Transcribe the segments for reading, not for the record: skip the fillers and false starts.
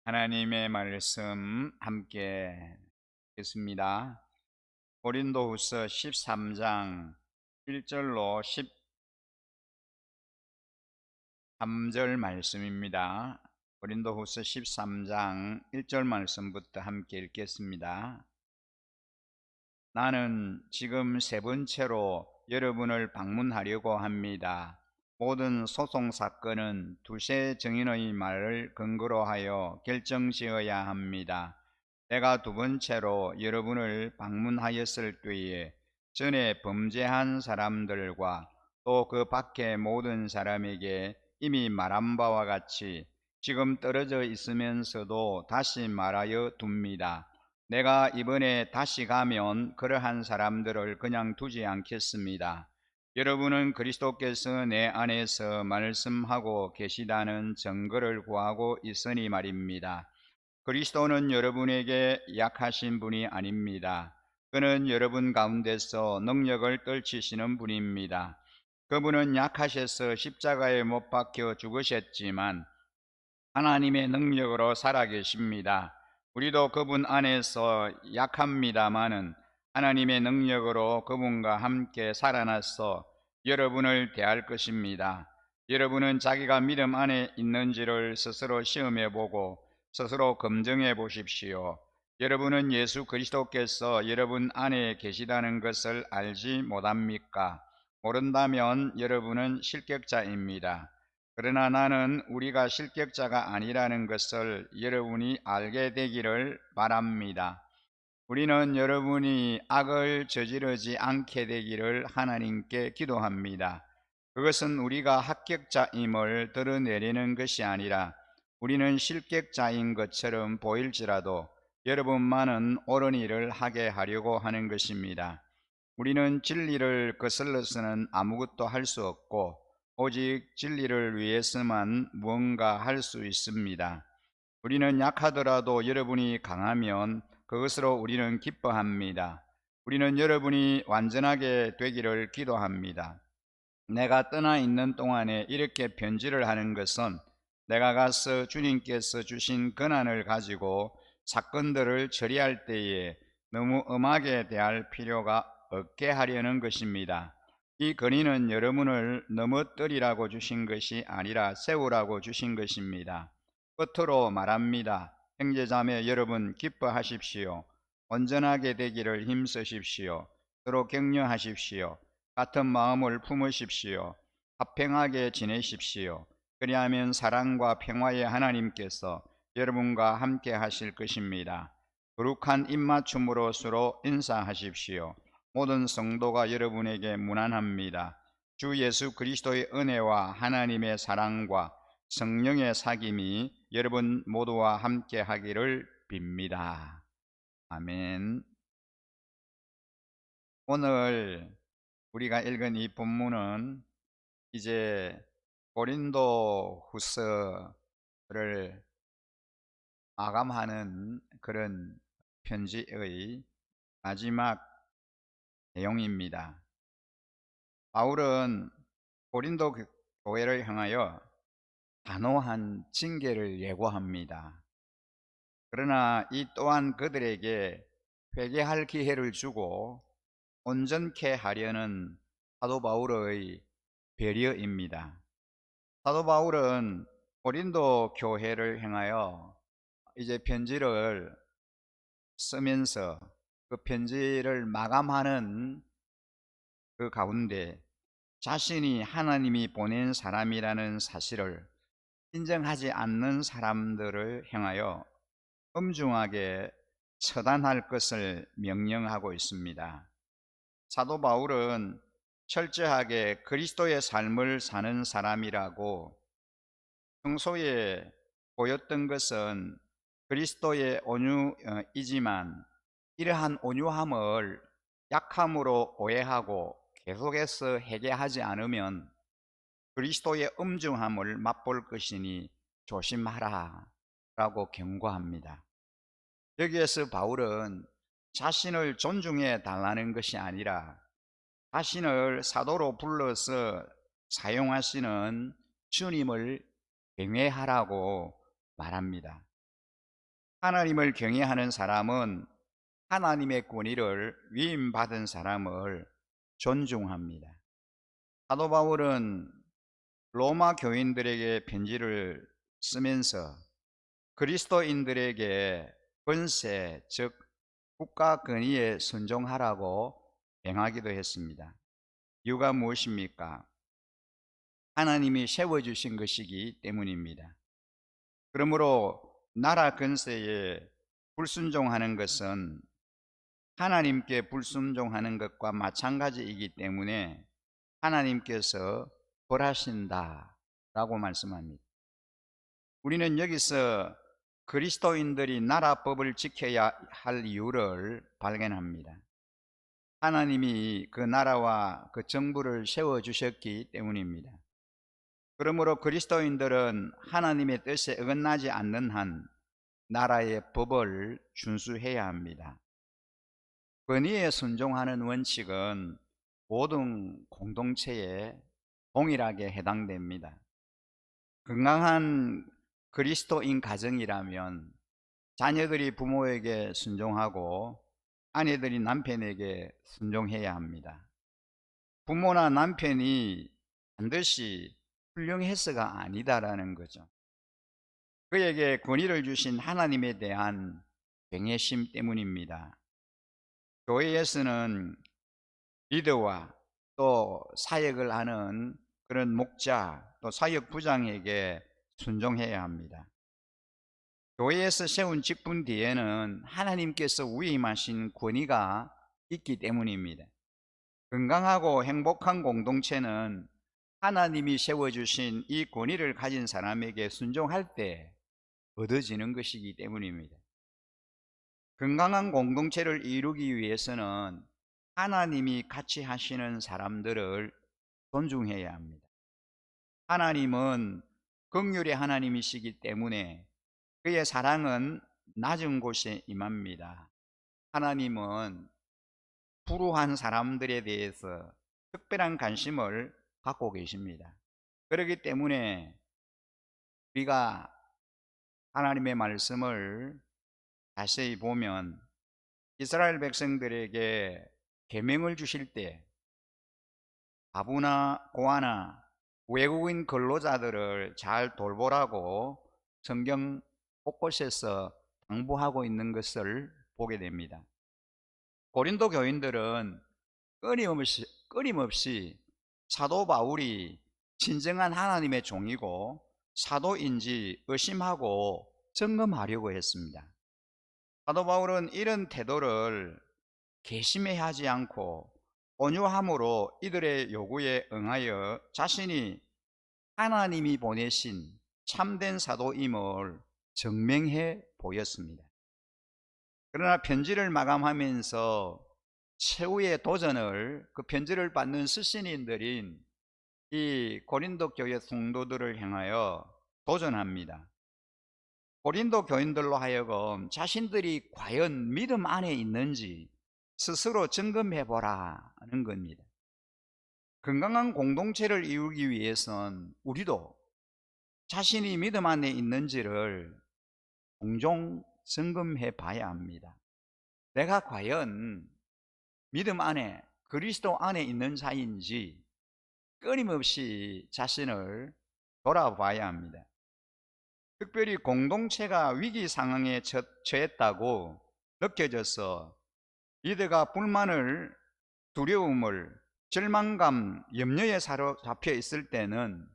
하나님의 말씀 함께 읽겠습니다. 고린도후서 13장 1절로 13절 말씀입니다. 고린도후서 13장 1절 말씀부터 함께 읽겠습니다. 나는 지금 세 번째로 여러분을 방문하려고 합니다. 모든 소송 사건은 두세 증인의 말을 근거로 하여 결정지어야 합니다. 내가 두 번째로 여러분을 방문하였을 때에 전에 범죄한 사람들과 또 그 밖의 모든 사람에게 이미 말한 바와 같이 지금 떨어져 있으면서도 다시 말하여 둡니다. 내가 이번에 다시 가면 그러한 사람들을 그냥 두지 않겠습니다. 여러분은 그리스도께서 내 안에서 말씀하고 계시다는 증거를 구하고 있으니 말입니다. 그리스도는 여러분에게 약하신 분이 아닙니다. 그는 여러분 가운데서 능력을 떨치시는 분입니다. 그분은 약하셔서 십자가에 못 박혀 죽으셨지만 하나님의 능력으로 살아계십니다. 우리도 그분 안에서 약합니다마는 하나님의 능력으로 그분과 함께 살아나서 여러분을 대할 것입니다. 여러분은 자기가 믿음 안에 있는지를 스스로 시험해 보고 스스로 검증해 보십시오. 여러분은 예수 그리스도께서 여러분 안에 계시다는 것을 알지 못합니까? 모른다면 여러분은 실격자입니다. 그러나 나는 우리가 실격자가 아니라는 것을 여러분이 알게 되기를 바랍니다. 우리는 여러분이 악을 저지르지 않게 되기를 하나님께 기도합니다. 그것은 우리가 합격자임을 드러내려는 것이 아니라 우리는 실격자인 것처럼 보일지라도 여러분만은 옳은 일을 하게 하려고 하는 것입니다. 우리는 진리를 거슬러서는 아무것도 할 수 없고 오직 진리를 위해서만 무언가 할 수 있습니다. 우리는 약하더라도 여러분이 강하면 그것으로 우리는 기뻐합니다. 우리는 여러분이 완전하게 되기를 기도합니다. 내가 떠나 있는 동안에 이렇게 편지를 하는 것은 내가 가서 주님께서 주신 권한을 가지고 사건들을 처리할 때에 너무 엄하게 대할 필요가 없게 하려는 것입니다. 이 건의는 여러분을 넘어뜨리라고 주신 것이 아니라 세우라고 주신 것입니다. 끝으로 말합니다. 형제자매 여러분 기뻐하십시오. 온전하게 되기를 힘쓰십시오. 서로 격려하십시오. 같은 마음을 품으십시오. 화평하게 지내십시오. 그리하면 사랑과 평화의 하나님께서 여러분과 함께 하실 것입니다. 거룩한 입맞춤으로 서로 인사하십시오. 모든 성도가 여러분에게 문안합니다. 주 예수 그리스도의 은혜와 하나님의 사랑과 성령의 사귐이 여러분 모두와 함께 하기를 빕니다. 아멘. 오늘 우리가 읽은 이 본문은 이제 고린도 후서를 마감하는 그런 편지의 마지막 내용입니다. 바울은 고린도 교회를 향하여 단호한 징계를 예고합니다. 그러나 이 또한 그들에게 회개할 기회를 주고 온전케 하려는 사도 바울의 배려입니다. 사도 바울은 고린도 교회를 향하여 이제 편지를 쓰면서 그 편지를 마감하는 그 가운데 자신이 하나님이 보낸 사람이라는 사실을 인정하지 않는 사람들을 향하여 엄중하게 처단할 것을 명령하고 있습니다. 사도 바울은 철저하게 그리스도의 삶을 사는 사람이라고 평소에 보였던 것은 그리스도의 온유이지만 이러한 온유함을 약함으로 오해하고 계속해서 회개하지 않으면 그리스도의 엄중함을 맛볼 것이니 조심하라 라고 경고합니다. 여기에서 바울은 자신을 존중해 달라는 것이 아니라 자신을 사도로 불러서 사용하시는 주님을 경외하라고 말합니다. 하나님을 경외하는 사람은 하나님의 권위를 위임받은 사람을 존중합니다. 사도 바울은 로마 교인들에게 편지를 쓰면서 그리스도인들에게 권세, 즉 국가 권위에 순종하라고 명하기도 했습니다. 이유가 무엇입니까? 하나님이 세워주신 것이기 때문입니다. 그러므로 나라 권세에 불순종하는 것은 하나님께 불순종하는 것과 마찬가지이기 때문에 하나님께서 벌하신다라고 말씀합니다. 우리는 여기서 그리스도인들이 나라법을 지켜야 할 이유를 발견합니다. 하나님이 그 나라와 그 정부를 세워주셨기 때문입니다. 그러므로 그리스도인들은 하나님의 뜻에 어긋나지 않는 한 나라의 법을 준수해야 합니다. 권위에 순종하는 원칙은 모든 공동체에 동일하게 해당됩니다. 건강한 그리스도인 가정이라면 자녀들이 부모에게 순종하고 아내들이 남편에게 순종해야 합니다. 부모나 남편이 반드시 훌륭해서가 아니다라는 거죠. 그에게 권위를 주신 하나님에 대한 경외심 때문입니다. 교회에서는 리더와 또 사역을 하는 그런 목자 또 사역 부장에게 순종해야 합니다. 교회에서 세운 직분 뒤에는 하나님께서 위임하신 권위가 있기 때문입니다. 건강하고 행복한 공동체는 하나님이 세워주신 이 권위를 가진 사람에게 순종할 때 얻어지는 것이기 때문입니다. 건강한 공동체를 이루기 위해서는 하나님이 같이 하시는 사람들을 존중해야 합니다. 하나님은 긍휼의 하나님이시기 때문에 그의 사랑은 낮은 곳에 임합니다. 하나님은 불우한 사람들에 대해서 특별한 관심을 갖고 계십니다. 그렇기 때문에 우리가 하나님의 말씀을 자세히 보면 이스라엘 백성들에게 계명을 주실 때 과부나 고아나 외국인 근로자들을 잘 돌보라고 성경 곳곳에서 당부하고 있는 것을 보게 됩니다. 고린도 교인들은 끊임없이 사도 바울이 진정한 하나님의 종이고 사도인지 의심하고 점검하려고 했습니다. 사도 바울은 이런 태도를 괘씸해하지 않고 온유함으로 이들의 요구에 응하여 자신이 하나님이 보내신 참된 사도임을 증명해 보였습니다. 그러나 편지를 마감하면서 최후의 도전을 그 편지를 받는 수신인들인 이 고린도 교회 성도들을 향하여 도전합니다. 고린도 교인들로 하여금 자신들이 과연 믿음 안에 있는지 스스로 점검해 보라는 겁니다. 건강한 공동체를 이루기 위해선 우리도 자신이 믿음 안에 있는지를 종종 점검해 봐야 합니다. 내가 과연 믿음 안에 그리스도 안에 있는 자인지 끊임없이 자신을 돌아봐야 합니다. 특별히 공동체가 위기 상황에 처했다고 느껴져서 리더가 불만을, 두려움을, 절망감, 염려에 사로잡혀 있을 때는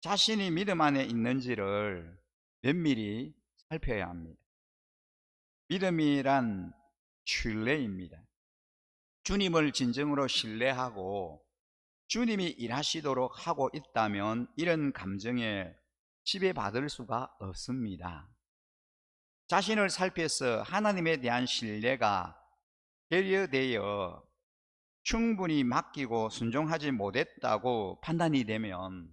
자신이 믿음 안에 있는지를 면밀히 살펴야 합니다. 믿음이란 신뢰입니다. 주님을 진정으로 신뢰하고 주님이 일하시도록 하고 있다면 이런 감정에 지배받을 수가 없습니다. 자신을 살펴서 하나님에 대한 신뢰가 결여되어 충분히 맡기고 순종하지 못했다고 판단이 되면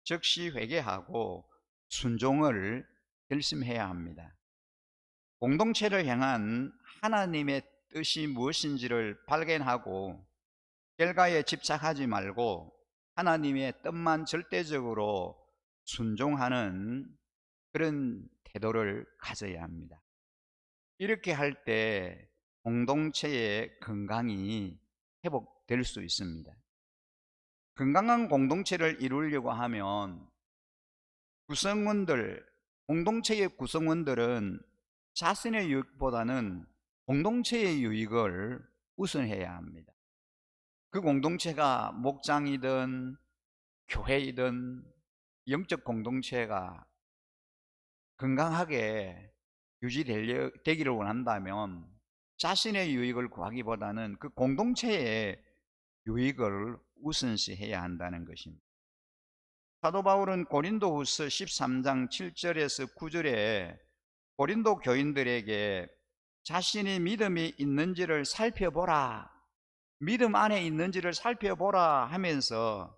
즉시 회개하고 순종을 결심해야 합니다. 공동체를 향한 하나님의 뜻이 무엇인지를 발견하고 결과에 집착하지 말고 하나님의 뜻만 절대적으로 순종하는 그런 태도를 가져야 합니다. 이렇게 할 때 공동체의 건강이 회복될 수 있습니다. 건강한 공동체를 이루려고 하면 구성원들, 공동체의 구성원들은 자신의 유익보다는 공동체의 유익을 우선해야 합니다. 그 공동체가 목장이든 교회이든 영적 공동체가 건강하게 유지되기를 원한다면 자신의 유익을 구하기보다는 그 공동체의 유익을 우선시해야 한다는 것입니다. 사도 바울은 고린도후서 13장 7절에서 9절에 고린도 교인들에게 자신이 믿음이 있는지를 살펴보라, 믿음 안에 있는지를 살펴보라 하면서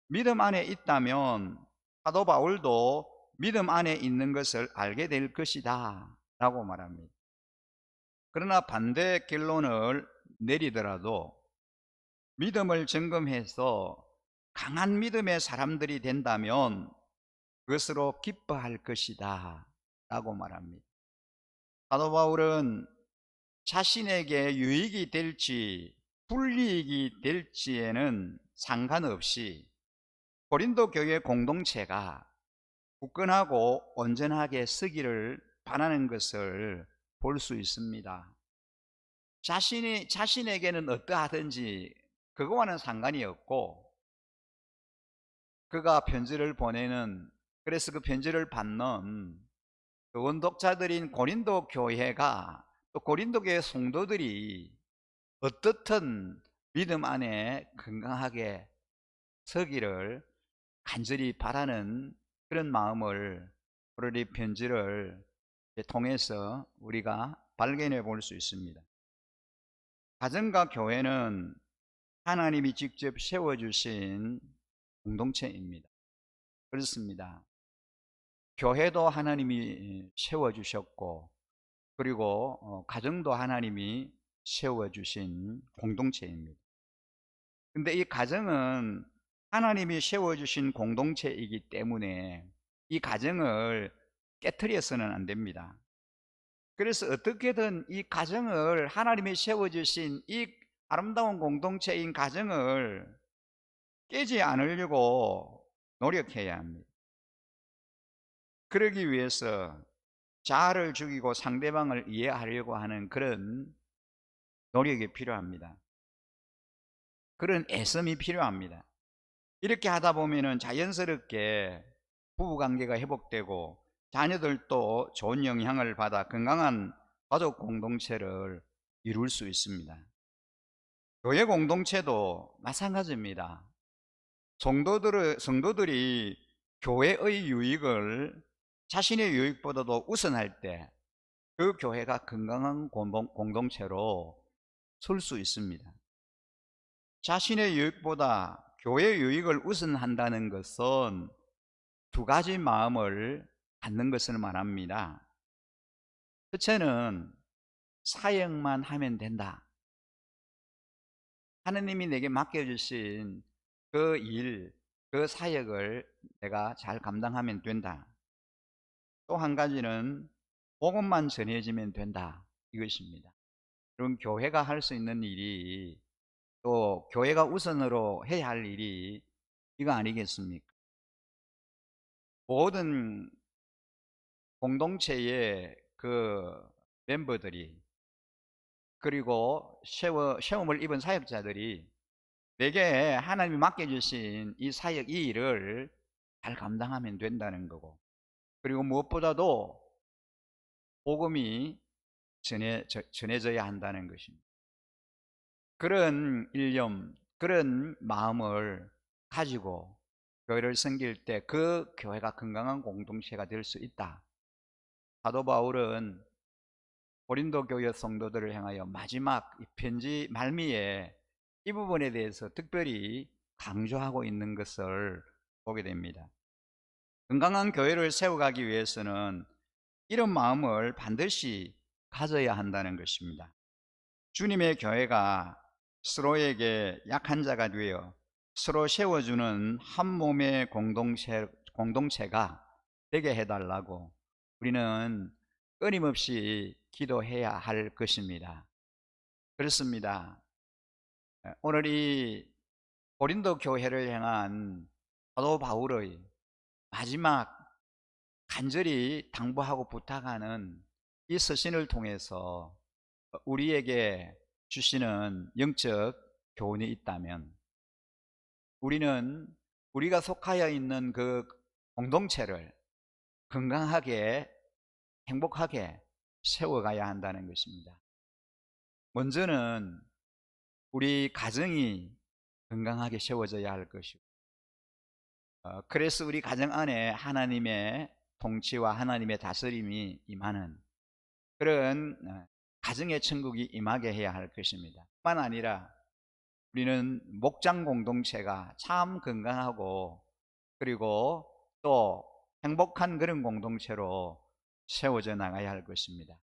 믿음 안에 있다면 사도 바울도 믿음 안에 있는 것을 알게 될 것이다 라고 말합니다. 그러나 반대 결론을 내리더라도 믿음을 점검해서 강한 믿음의 사람들이 된다면 그것으로 기뻐할 것이다 라고 말합니다. 사도 바울은 자신에게 유익이 될지 불이익이 될지에는 상관없이 고린도 교회 공동체가 굳건하고 온전하게 서기를 바라는 것을 볼 수 있습니다. 자신에게는 어떠하든지 그거와는 상관이 없고, 그가 편지를 보내는, 그래서 그 편지를 받는 그 원독자들인 고린도 교회가, 또 고린도 교회 성도들이 어떻든 믿음 안에 건강하게 서기를 간절히 바라는 그런 마음을 오늘 이 편지를 통해서 우리가 발견해 볼 수 있습니다. 가정과 교회는 하나님이 직접 세워주신 공동체입니다. 그렇습니다. 교회도 하나님이 세워주셨고, 그리고 가정도 하나님이 세워주신 공동체입니다. 근데 이 가정은 하나님이 세워주신 공동체이기 때문에 이 가정을 깨트려서는 안 됩니다. 그래서 어떻게든 이 가정을, 하나님이 세워주신 이 아름다운 공동체인 가정을 깨지 않으려고 노력해야 합니다. 그러기 위해서 자아를 죽이고 상대방을 이해하려고 하는 그런 노력이 필요합니다. 그런 애씀이 필요합니다. 이렇게 하다 보면은 자연스럽게 부부관계가 회복되고 자녀들도 좋은 영향을 받아 건강한 가족 공동체를 이룰 수 있습니다. 교회 공동체도 마찬가지입니다. 성도들이 교회의 유익을 자신의 유익보다도 우선할 때 그 교회가 건강한 공동체로 설 수 있습니다. 자신의 유익보다 교회의 유익을 우선한다는 것은 두 가지 마음을 갖는 것을 말합니다. 첫째는 사역만 하면 된다. 하느님이 내게 맡겨주신 그 일, 그 사역을 내가 잘 감당하면 된다. 또 한 가지는 복음만 전해지면 된다, 이것입니다. 그럼 교회가 할 수 있는 일이, 또 교회가 우선으로 해야 할 일이 이거 아니겠습니까? 모든 공동체의 그 멤버들이, 그리고 시험을 입은 사역자들이 내게 하나님이 맡겨주신 이 사역, 이 일을 잘 감당하면 된다는 거고, 그리고 무엇보다도 복음이 전해져야 한다는 것입니다. 그런 일념, 그런 마음을 가지고 교회를 섬길 때 그 교회가 건강한 공동체가 될 수 있다. 사도 바울은 고린도 교회 성도들을 향하여 마지막 이 편지 말미에 이 부분에 대해서 특별히 강조하고 있는 것을 보게 됩니다. 건강한 교회를 세워가기 위해서는 이런 마음을 반드시 가져야 한다는 것입니다. 주님의 교회가 서로에게 약한 자가 되어 서로 세워주는 한 몸의 공동체가 되게 해달라고 우리는 끊임없이 기도해야 할 것입니다. 그렇습니다. 오늘 이 고린도 교회를 향한 사도 바울의 마지막 간절히 당부하고 부탁하는 이 서신을 통해서 우리에게 주시는 영적 교훈이 있다면, 우리는 우리가 속하여 있는 그 공동체를 건강하게 행복하게 세워가야 한다는 것입니다. 먼저는 우리 가정이 건강하게 세워져야 할 것이고, 그래서 우리 가정 안에 하나님의 통치와 하나님의 다스림이 임하는 그런 가정의 천국이 임하게 해야 할 것입니다. 뿐만 아니라 우리는 목장 공동체가 참 건강하고 그리고 또 행복한 그런 공동체로 세워져 나가야 할 것입니다.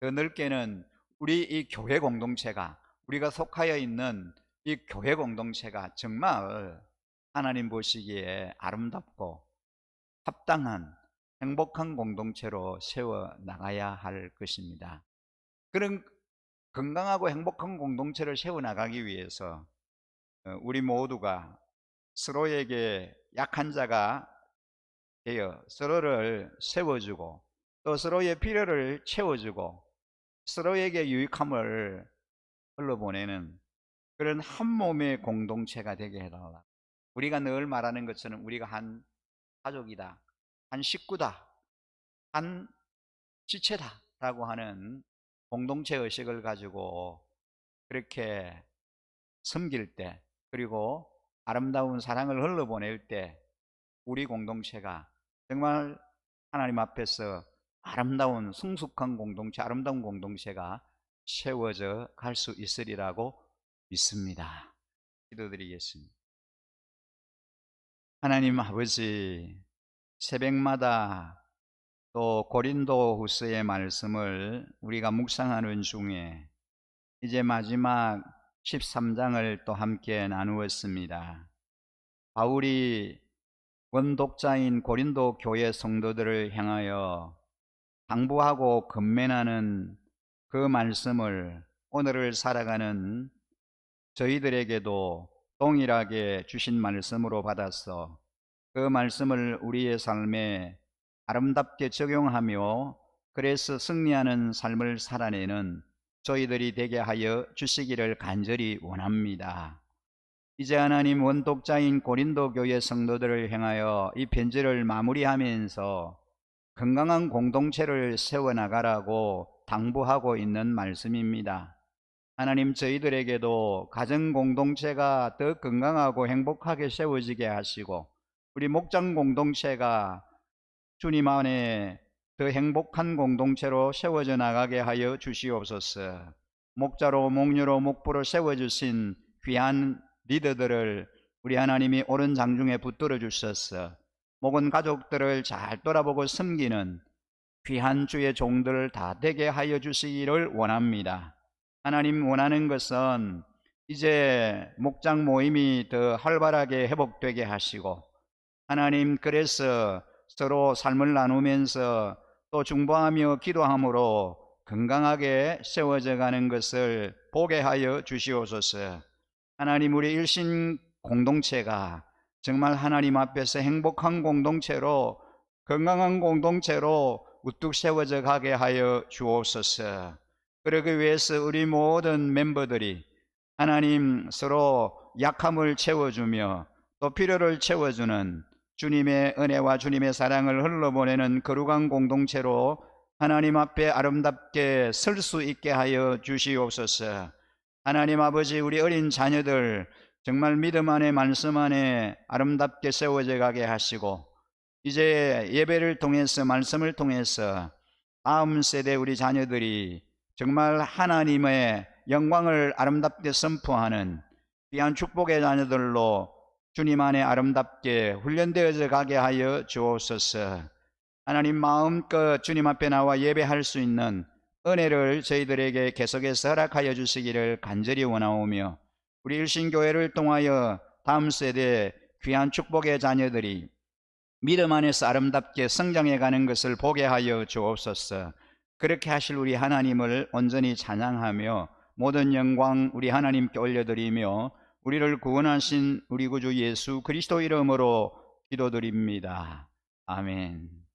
더 넓게는 우리 이 교회 공동체가, 우리가 속하여 있는 이 교회 공동체가 정말 하나님 보시기에 아름답고 합당한 행복한 공동체로 세워 나가야 할 것입니다. 그런 건강하고 행복한 공동체를 세워 나가기 위해서 우리 모두가 서로에게 약한 자가 되어 서로를 세워주고 또 서로의 필요를 채워주고 서로에게 유익함을 흘러보내는 그런 한 몸의 공동체가 되게 해달라. 우리가 늘 말하는 것처럼 우리가 한 가족이다, 한 식구다, 한 지체다 라고 하는 공동체 의식을 가지고 그렇게 섬길 때, 그리고 아름다운 사랑을 흘러보낼 때 우리 공동체가 정말 하나님 앞에서 아름다운 성숙한 공동체, 아름다운 공동체가 세워져 갈 수 있으리라고 믿습니다. 기도드리겠습니다. 하나님 아버지, 새벽마다 또 고린도 후서의 말씀을 우리가 묵상하는 중에 이제 마지막 13장을 또 함께 나누었습니다. 바울이 원독자인 고린도 교회 성도들을 향하여 당부하고 권면하는 그 말씀을 오늘을 살아가는 저희들에게도 동일하게 주신 말씀으로 받아서 그 말씀을 우리의 삶에 아름답게 적용하며 그래서 승리하는 삶을 살아내는 저희들이 되게 하여 주시기를 간절히 원합니다. 이제 하나님 원독자인 고린도 교회 성도들을 향하여 이 편지를 마무리하면서 건강한 공동체를 세워나가라고 당부하고 있는 말씀입니다. 하나님, 저희들에게도 가정 공동체가 더 건강하고 행복하게 세워지게 하시고 우리 목장 공동체가 주님 안에 더 행복한 공동체로 세워져 나가게 하여 주시옵소서. 목자로 목녀로 목부로 세워주신 귀한 리더들을 우리 하나님이 옳은 장중에 붙들어 주셔서 목은 가족들을 잘 돌아보고 섬기는 귀한 주의 종들 다 되게 하여 주시기를 원합니다. 하나님, 원하는 것은 이제 목장 모임이 더 활발하게 회복되게 하시고 하나님, 그래서 서로 삶을 나누면서 또 중보하며 기도함으로 건강하게 세워져 가는 것을 보게 하여 주시옵소서. 하나님, 우리 일신 공동체가 정말 하나님 앞에서 행복한 공동체로, 건강한 공동체로 우뚝 세워져 가게 하여 주옵소서. 그러기 위해서 우리 모든 멤버들이 하나님 서로 약함을 채워주며 또 필요를 채워주는 주님의 은혜와 주님의 사랑을 흘러보내는 거룩한 공동체로 하나님 앞에 아름답게 설 수 있게 하여 주시옵소서. 하나님 아버지, 우리 어린 자녀들 정말 믿음 안에 말씀 안에 아름답게 세워져 가게 하시고 이제 예배를 통해서 말씀을 통해서 다음 세대 우리 자녀들이 정말 하나님의 영광을 아름답게 선포하는 귀한 축복의 자녀들로 주님 안에 아름답게 훈련되어져 가게 하여 주옵소서. 하나님, 마음껏 주님 앞에 나와 예배할 수 있는 은혜를 저희들에게 계속해서 허락하여 주시기를 간절히 원하오며 우리 일신교회를 통하여 다음 세대 귀한 축복의 자녀들이 믿음 안에서 아름답게 성장해 가는 것을 보게 하여 주옵소서. 그렇게 하실 우리 하나님을 온전히 찬양하며 모든 영광 우리 하나님께 올려드리며 우리를 구원하신 우리 구주 예수 그리스도 이름으로 기도드립니다. 아멘.